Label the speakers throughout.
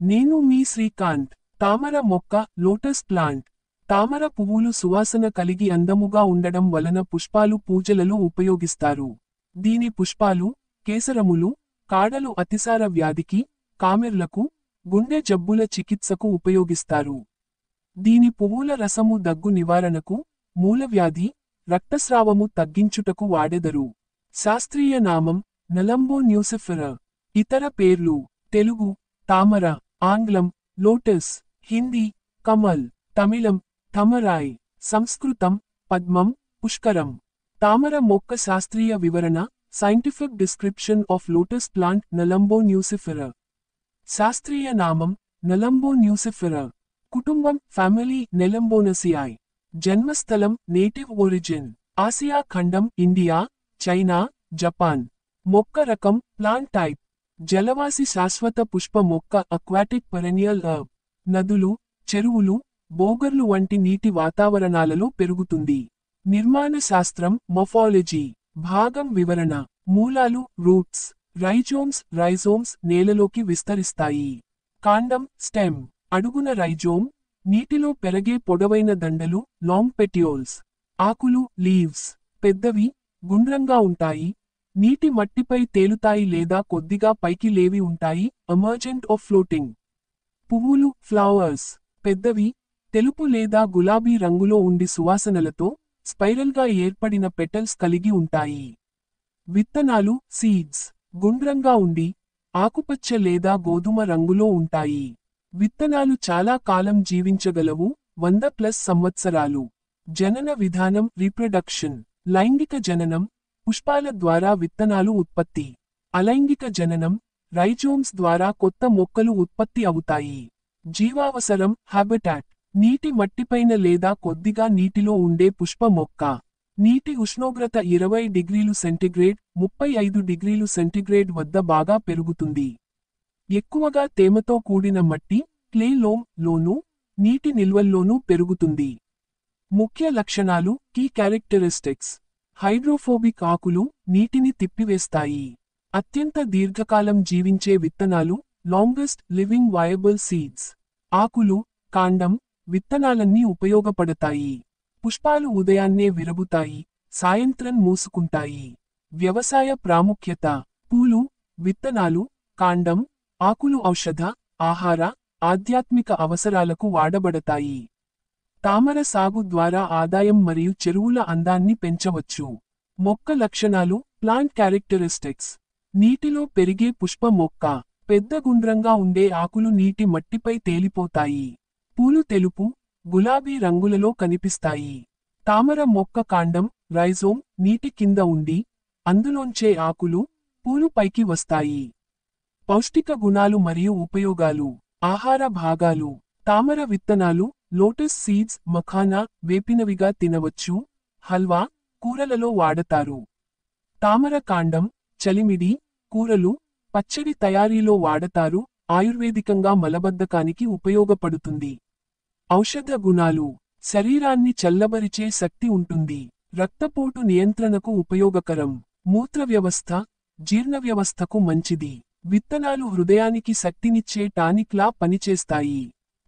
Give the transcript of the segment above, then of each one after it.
Speaker 1: నేను మీ శ్రీకాంత్. తామర మొక్క లోటస్ ప్లాంట్. తామర పువ్వులు సువాసన కలిగి అందముగా ఉండడం వలన పుష్పాలు పూజలలో ఉపయోగిస్తారు. దీని పుష్పాలు, కేసరములు, కాడలు అతిసార వ్యాధికి, కామెర్లకు, గుండె జబ్బుల చికిత్సకు ఉపయోగిస్తారు. దీని పువ్వుల రసము దగ్గు నివారణకు, మూలవ్యాధి, రక్తస్రావము తగ్గించుటకు వాడెదరు. శాస్త్రీయ నామం నెలంబో న్యూసిఫెరా. ఇతర పేర్లు తెలుగు తామర, ఆంగ్లం లోటస్, హిందీ కమల్, తమిళం థమరాయ్, సంస్కృతం పద్మం, పుష్కరం. తామర మొక్క శాస్త్రీయ వివరణ scientific description of lotus plant Nelumbo nucifera. శాస్త్రీయ నామం నెలంబో న్యూసిఫెరా. కుటుంబం ఫ్యామిలీ నెలంబోనసియాయ్. జన్మస్థలం నేటివ్ ఒరిజిన్ ఆసియా ఖండం ఇండియా, చైనా, జపాన్. మొక్క రకం ప్లాంట్ టైప్ జలవాసి శాశ్వత పుష్ప మొక్క అక్వాటిక్ పెరెనియల్ హర్బ్. నదులు, చెరువులు, బోగర్లు వంటి నీటి వాతావరణాలలో పెరుగుతుంది. నిర్మాణ శాస్త్రం మొఫాలజీ. భాగం వివరణ మూలాలు రూట్స్. రైజోమ్స్ నేలలోకి విస్తరిస్తాయి. కాండం స్టెమ్. అడుగున రైజోమ్, నీటిలో పెరగే పొడవైన దండలు లాంగ్ పెటియోల్స్. ఆకులు లీవ్స్ పెద్దవి, గుండ్రంగా ఉంటాయి. నీటి మట్టిపై తేలుతాయి లేదా కొద్దిగా పైకి లేవి ఉంటాయి. Emergent of floating. పువ్వులు ఫ్లవర్స్ పెద్దవి, తెలుపు లేదా గులాబీ రంగులో ఉండి సువాసనలతో స్పైరల్గా ఏర్పడిన పెటల్స్ కలిగి ఉంటాయి. విత్తనాలు సీడ్స్ గుండ్రంగా ఉండి ఆకుపచ్చ లేదా గోధుమ రంగులో ఉంటాయి. విత్తనాలు చాలా కాలం జీవించగలవు, 100+ సంవత్సరాలు. జనన విధానం రీప్రొడక్షన్. లైంగిక జననం, పుష్పాల ద్వారా విత్తనాలు ఉత్పత్తి. అలైంగిక జననం, రైజోమ్స్ ద్వారా కొత్త మొక్కలు ఉత్పత్తి అవుతాయి. జీవావసరం హాబిటాట్. నీటి మట్టిపైన లేదా కొద్దిగా నీటిలో ఉండే పుష్ప మొక్క. నీటి ఉష్ణోగ్రత 20°C, 35°C వద్ద బాగా పెరుగుతుంది. ఎక్కువగా తేమతో కూడిన మట్టి, క్లే లోను, నీటి నిల్వల్లోనూ పెరుగుతుంది. ముఖ్య లక్షణాలు కీ క్యారెక్టరిస్టిక్స్. హైడ్రోఫోబిక్ ఆకులు నీటిని తిప్పివేస్తాయి. అత్యంత దీర్ఘకాలం జీవించే విత్తనాలు లాంగెస్ట్ లివింగ్ వయబుల్ సీడ్స్. ఆకులు, కాండం, విత్తనాలన్నీ ఉపయోగపడతాయి. పుష్పాలు ఉదయాన్నే విరబుతాయి, సాయంత్రం మూసుకుంటాయి. వ్యవసాయ ప్రాముఖ్యత. పూలు, విత్తనాలు, కాండం, ఆకులు ఔషధ, ఆహార, ఆధ్యాత్మిక అవసరాలకు వాడబడతాయి. తామర సాగు ద్వారా ఆదాయం మరియు చెరువుల అందాన్ని పెంచవచ్చు. మొక్క లక్షణాలు ప్లాంట్ క్యారెక్టరిస్టిక్స్. నీటిలో పెరిగే పుష్ప మొక్క. పెద్ద గుండ్రంగా ఉండే ఆకులు నీటి మట్టిపై తేలిపోతాయి. పూలు తెలుపు, గులాబీ రంగులలో కనిపిస్తాయి. తామర మొక్క కాండం రైజోమ్ నీటి కింద ఉండి, అందులోంచే ఆకులు, పూలు పైకి వస్తాయి. పౌష్టిక గుణాలు మరియు ఉపయోగాలు. ఆహార భాగాలు. తామర విత్తనాలు లోటస్ సీడ్స్ మఖానా వేపినవిగా తినవచ్చు, హల్వా, కూరలలో వాడతారు. తామర కాండం చలిమిడి, కూరలు, పచ్చడి తయారీలో వాడతారు. ఆయుర్వేదికంగా మలబద్ధకానికి ఉపయోగపడుతుంది. ఔషధ గుణాలు. శరీరాన్ని చల్లబరిచే శక్తి ఉంటుంది. రక్తపోటు నియంత్రణకు ఉపయోగకరం. మూత్ర వ్యవస్థ, జీర్ణ వ్యవస్థకు మంచిది. విత్తనాలు హృదయానికి శక్తినిచ్చే టానిక్లా పనిచేస్తాయి.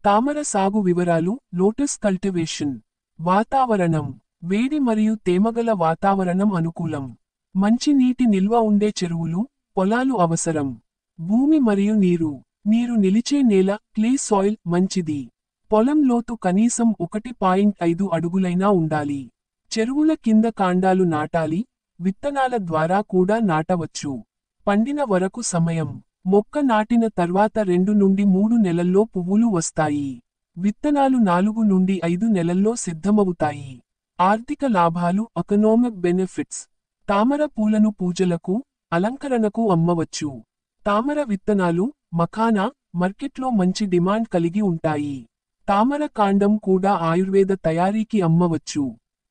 Speaker 1: తామర సాగు వివరాలు లోటస్ కల్టివేషన్. వాతావరణం. వేడి మరియు తేమగల వాతావరణం అనుకూలం. మంచి నీటి నిల్వ ఉండే చెరువులు, పొలాలు అవసరం. భూమి మరియు నీరు. నీరు నిలిచే నేల క్లే సాయిల్ మంచిది. పొలం లోతు కనీసం 1.5 అడుగులైనా ఉండాలి. చెరువుల కింద కాండాలు నాటాలి, విత్తనాల ద్వారా కూడా నాటవచ్చు. పండిన వరకు సమయం. మొక్క నాటిన తర్వాత 2 నుండి 3 నెలల్లో పువ్వులు వస్తాయి. విత్తనాలు 4 నుండి 5 నెలల్లో సిద్ధమవుతాయి. ఆర్థిక లాభాలు ఎకనామిక్ బెనిఫిట్స్. తామర పూలను పూజలకు, అలంకరణకు అమ్మవచ్చు. తామర విత్తనాలు మఖానా మార్కెట్లో మంచి డిమాండ్ కలిగి ఉంటాయి. తామర కాండం కూడా ఆయుర్వేద తయారీకి అమ్మవచ్చు.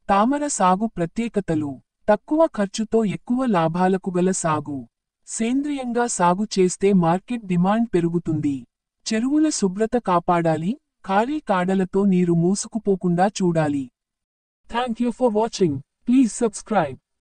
Speaker 1: తామర సాగు ప్రత్యేకతలు. తక్కువ ఖర్చుతో ఎక్కువ లాభాలకు గల సాగు. సేంద్రియంగా సాగు చేస్తే మార్కెట్ డిమాండ్ పెరుగుతుంది. చెరువుల శుభ్రత కాపాడాలి, ఖాళీ కాడలతో నీరు మూసుకుపోకుండా చూడాలి. Thank you for watching. Please subscribe.